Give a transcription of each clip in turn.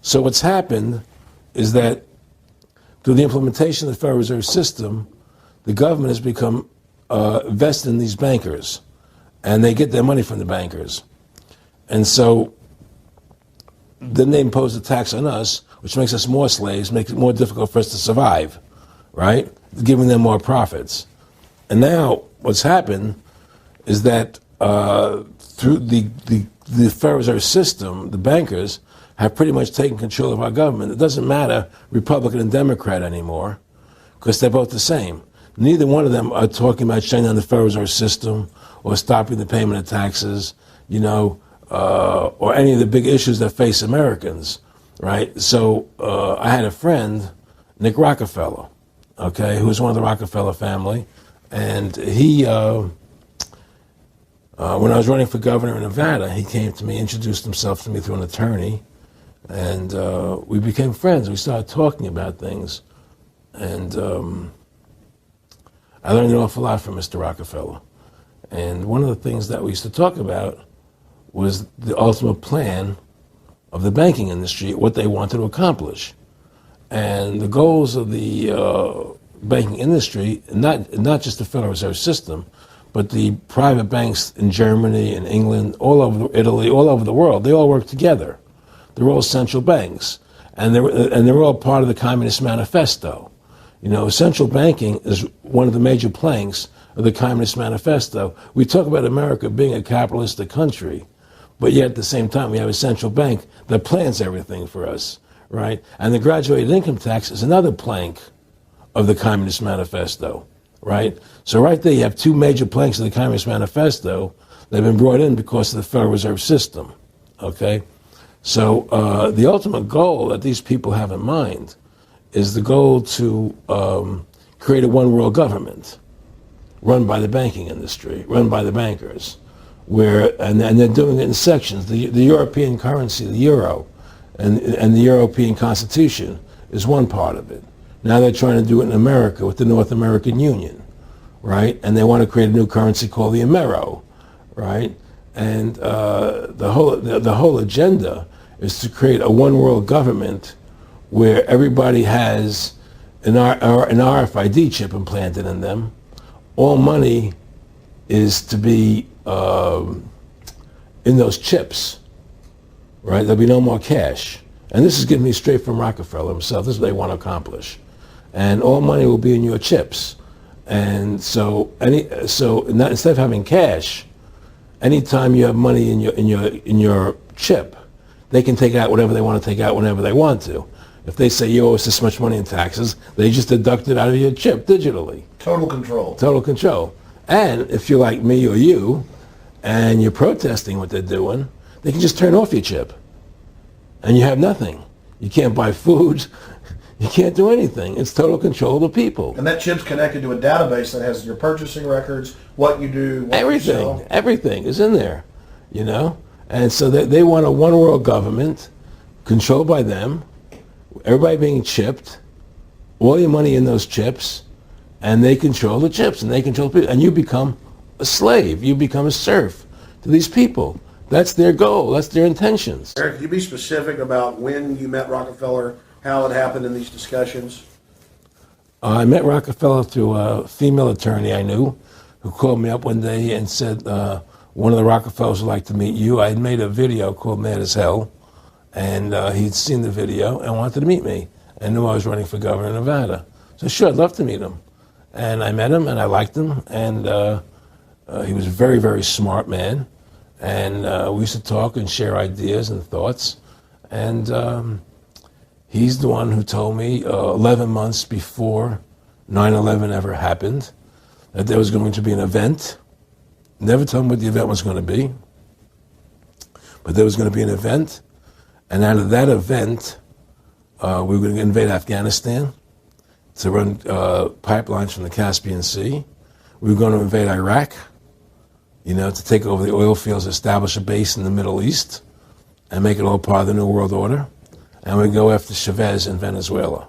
So what's happened is that through the implementation of the Federal Reserve System, the government has become vested in these bankers, and they get their money from the bankers. And so then they impose a tax on us, which makes us more slaves, makes it more difficult for us to survive, right? Giving them more profits. And now what's happened is that through the Federal Reserve System, the bankers have pretty much taken control of our government. It doesn't matter Republican and Democrat anymore, because they're both the same. Neither one of them are talking about shutting down the Federal Reserve System or stopping the payment of taxes, or any of the big issues that face Americans, right? So I had a friend, Nick Rockefeller, okay, who was one of the Rockefeller family, and he, when I was running for governor in Nevada, he came to me, introduced himself to me through an attorney, and we became friends. We started talking about things, and I learned an awful lot from Mr. Rockefeller. And one of the things that we used to talk about was the ultimate plan of the banking industry, what they wanted to accomplish. And the goals of the banking industry, not just the Federal Reserve System, but the private banks in Germany and England, all over Italy, all over the world, they all work together. They're all central banks. And they're all part of the Communist Manifesto. Central banking is one of the major planks of the Communist Manifesto. We talk about America being a capitalistic country, but yet at the same time we have a central bank that plans everything for us, right? And the graduated income tax is another plank of the Communist Manifesto, right? So right there you have two major planks of the Communist Manifesto that have been brought in because of the Federal Reserve System, okay? So the ultimate goal that these people have in mind is the goal to create a one-world government run by the banking industry, run by the bankers, and they're doing it in sections. The European currency, the euro, and the European Constitution is one part of it. Now they're trying to do it in America with the North American Union, right? And they want to create a new currency called the Amero, right? And the whole agenda is to create a one-world government where everybody has an RFID chip implanted in them. All money is to be in those chips, right? There'll be no more cash. And this is getting me straight from Rockefeller himself. This is what they want to accomplish. And all money will be in your chips. And so instead of having cash, anytime you have money in your chip, they can take out whatever they want to take out whenever they want to. If they say you owe us this much money in taxes, they just deduct it out of your chip digitally. Total control. Total control. And if you're like me or you, and you're protesting what they're doing, they can just turn off your chip. And you have nothing. You can't buy food. You can't do anything. It's total control of the people. And that chip's connected to a database that has your purchasing records, what you do, what you sell. Everything is in there, And so they want a one-world government controlled by them, everybody being chipped, all your money in those chips, and they control the chips, and they control people, and you become a slave. You become a serf to these people. That's their goal. That's their intentions. Eric, could you be specific about when you met Rockefeller, how it happened in these discussions? I met Rockefeller through a female attorney I knew who called me up one day and said, one of the Rockefellers would like to meet you. I had made a video called Mad as Hell, and he'd seen the video and wanted to meet me and knew I was running for governor of Nevada. So sure, I'd love to meet him. And I met him, and I liked him, and he was a very, very smart man. And we used to talk and share ideas and thoughts. And he's the one who told me 11 months before 9/11 ever happened that there was going to be an event. Never told me what the event was going to be, but there was going to be an event. And out of that event, we were going to invade Afghanistan to run pipelines from the Caspian Sea. We were going to invade Iraq, to take over the oil fields, establish a base in the Middle East, and make it all part of the New World Order. And we'd go after Chavez in Venezuela.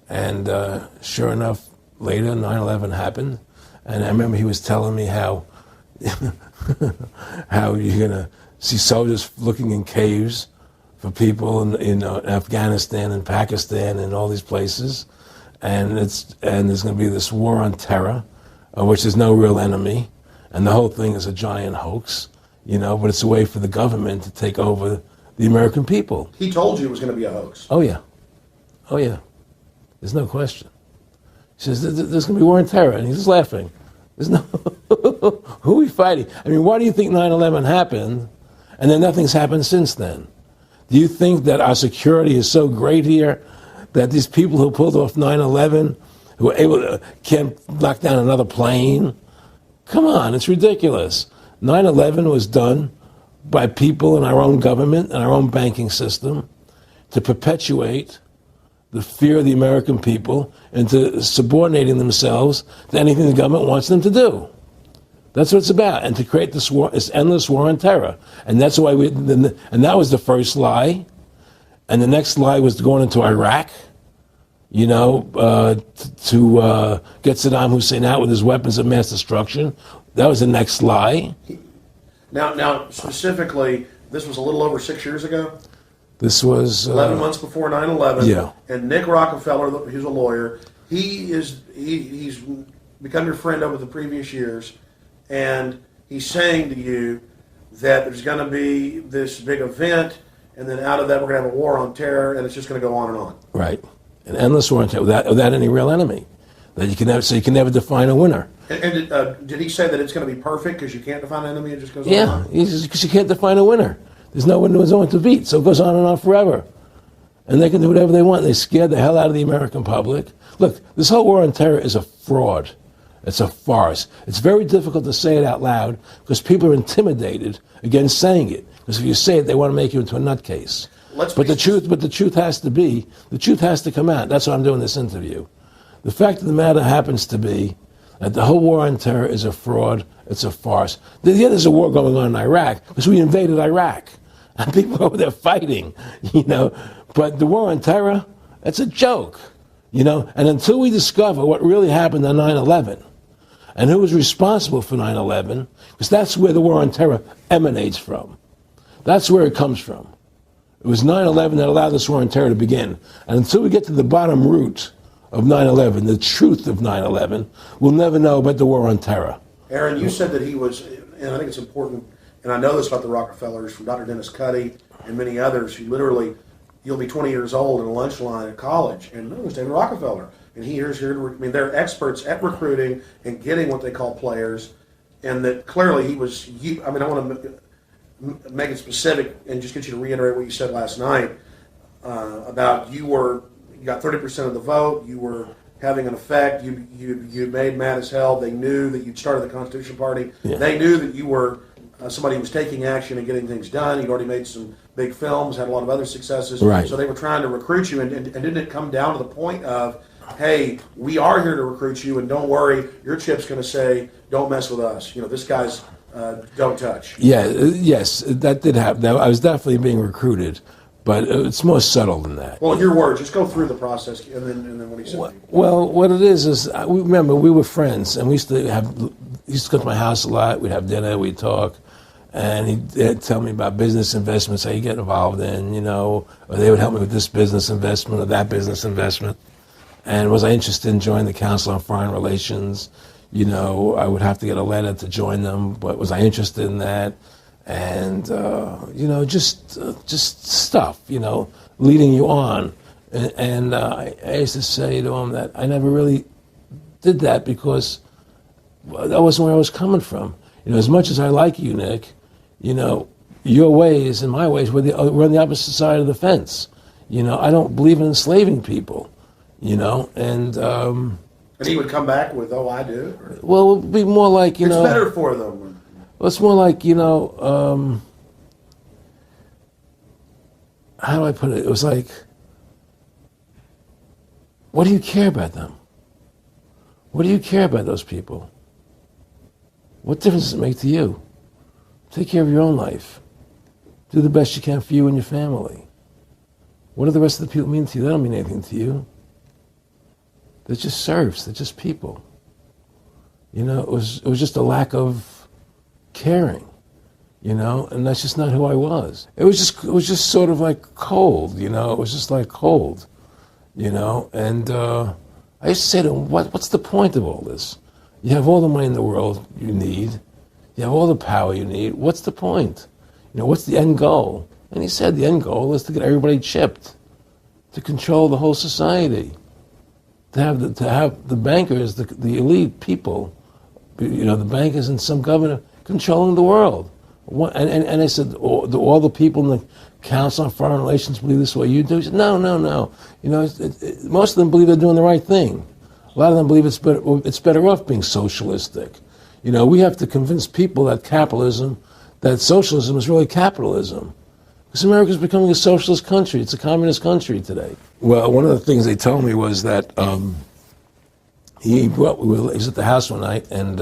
And sure enough, later, 9/11 happened. And I remember he was telling me how how you're going to see soldiers looking in caves for people in Afghanistan and Pakistan and all these places, and there's going to be this war on terror, which is no real enemy, and the whole thing is a giant hoax, but it's a way for the government to take over the American people. He told you it was going to be a hoax. Oh yeah, there's no question. He says there's going to be war on terror, and he's just laughing. There's no who are we fighting? I mean, why do you think 9/11 happened, and then nothing's happened since then? Do you think that our security is so great here that these people who pulled off 9/11, who were able to, can't knock down another plane? Come on, it's ridiculous. 9/11 was done by people in our own government and our own banking system to perpetuate the fear of the American people into subordinating themselves to anything the government wants them to do. That's what it's about, and to create this war, this endless war on terror. And that's why and that was the first lie. And the next lie was going into Iraq, to get Saddam Hussein out with his weapons of mass destruction. That was the next lie. Now, specifically, this was a little over 6 years ago. This was 11 months before 9/11. Yeah. And Nick Rockefeller, who's a lawyer, he's become your friend over the previous years, and he's saying to you that there's going to be this big event, and then out of that we're going to have a war on terror, and it's just going to go on and on. Right, an endless war on terror without any real enemy. That you can never define a winner. And did he say that it's going to be perfect because you can't define an enemy? It just goes on. Yeah, because you can't define a winner. There's no one to beat, so it goes on and on forever. And they can do whatever they want. They scared the hell out of the American public. Look, this whole war on terror is a fraud. It's a farce. It's very difficult to say it out loud because people are intimidated against saying it. Because if you say it, they want to make you into a nutcase. But the truth has to come out. That's why I'm doing this interview. The fact of the matter happens to be that the whole war on terror is a fraud. It's a farce. Yeah, there's a war going on in Iraq because we invaded Iraq. And people are over there fighting, But the war on terror, it's a joke, And until we discover what really happened on 9/11 and who was responsible for 9/11, because that's where the war on terror emanates from. That's where it comes from. It was 9/11 that allowed this war on terror to begin. And until we get to the bottom root of 9/11, the truth of 9/11, we'll never know about the war on terror. Aaron, you said that he was, and I think it's important, and I know this about the Rockefellers from Dr. Dennis Cuddy and many others who literally, you'll be 20 years old in a lunch line at college, and no, it was David Rockefeller. And here's here. They're experts at recruiting and getting what they call players, and that clearly he was. I want to make it specific and just get you to reiterate what you said last night about you got 30% of the vote. You were having an effect. You made mad as hell. They knew that you'd started the Constitution Party. Yeah. They knew that you were somebody who was taking action and getting things done. You'd already made some big films, had a lot of other successes. Right. So they were trying to recruit you, and didn't it come down to the point of, hey, we are here to recruit you, and don't worry, your chip's going to say, don't mess with us. This guy's don't touch. Yeah, yes, that did happen. I was definitely being recruited, but it's more subtle than that. Well, in your words, just go through the process, and then what he said. Well, what it is remember, we were friends, and he used to come to my house a lot. We'd have dinner, we'd talk, and he'd tell me about business investments, how you get involved in, or they would help me with this business investment or that business investment. And was I interested in joining the Council on Foreign Relations? I would have to get a letter to join them, but was I interested in that? And, just stuff, leading you on. And I used to say to him that I never really did that because that wasn't where I was coming from. As much as I like you, Nick, your ways and my ways, we're on the opposite side of the fence. I don't believe in enslaving people, And he would come back with, "Oh, I do." Well, it would be more like, it's better for them. Well, it's more like, how do I put it? It was like, what do you care about them? What do you care about those people? What difference does it make to you? Take care of your own life. Do the best you can for you and your family. What do the rest of the people mean to you? They don't mean anything to you. They're just serfs. They're just people. It was just a lack of caring. you know, and that's just not who I was. It was just sort of like cold, you know. It was just like cold, you know. And I used to say to him, what's the point of all this? You have all the money in the world you need. You have all the power you need. What's the point? You know, what's the end goal? And he said the end goal is to get everybody chipped, to control the whole society, to have the bankers, the elite people, you know, the bankers and some governor controlling the world. And I said, all the people in the Council on Foreign Relations believe this way you do? He said, no. You know, most of them believe they're doing the right thing. A lot of them believe it's better off being socialistic. You know, we have to convince people that socialism is really capitalism. Because America's becoming a socialist country. It's a communist country today. Well, one of the things they told me was that he was at the house one night, and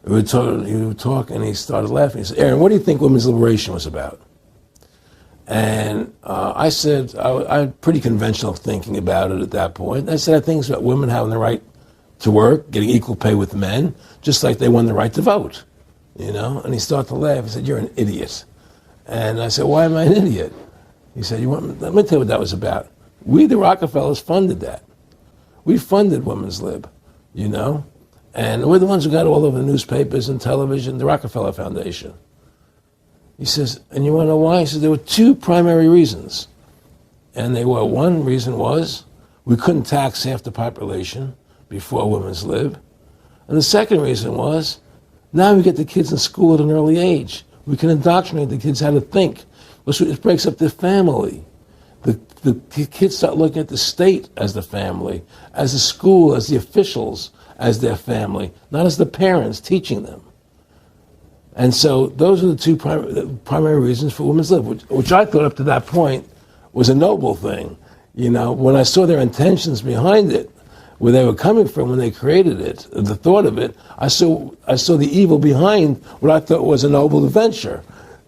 he would talk, and he started laughing. He said, Aaron, what do you think women's liberation was about? And I said, I had pretty conventional thinking about it at that point. I said, I think it's about women having the right to work, getting equal pay with men, just like they won the right to vote, you know? And he started to laugh. He said, you're an idiot. And I said, why am I an idiot? He said, let me tell you what that was about. We, the Rockefellers, funded that. We funded women's lib, you know? And we're the ones who got all over the newspapers and television, the Rockefeller Foundation. He says, and you want to know why? He says, there were two primary reasons. And one reason was we couldn't tax half the population before women's lib. And the second reason was, now we get the kids in school at an early age. We can indoctrinate the kids how to think. It breaks up the family. The kids start looking at the state as the family, as the school, as the officials, as their family, not as the parents teaching them. And so those are the two primary reasons for women's lib, which I thought up to that point was a noble thing. You know, when I saw their intentions behind it, where they were coming from when they created it, the thought of it, I saw the evil behind what I thought was a noble venture.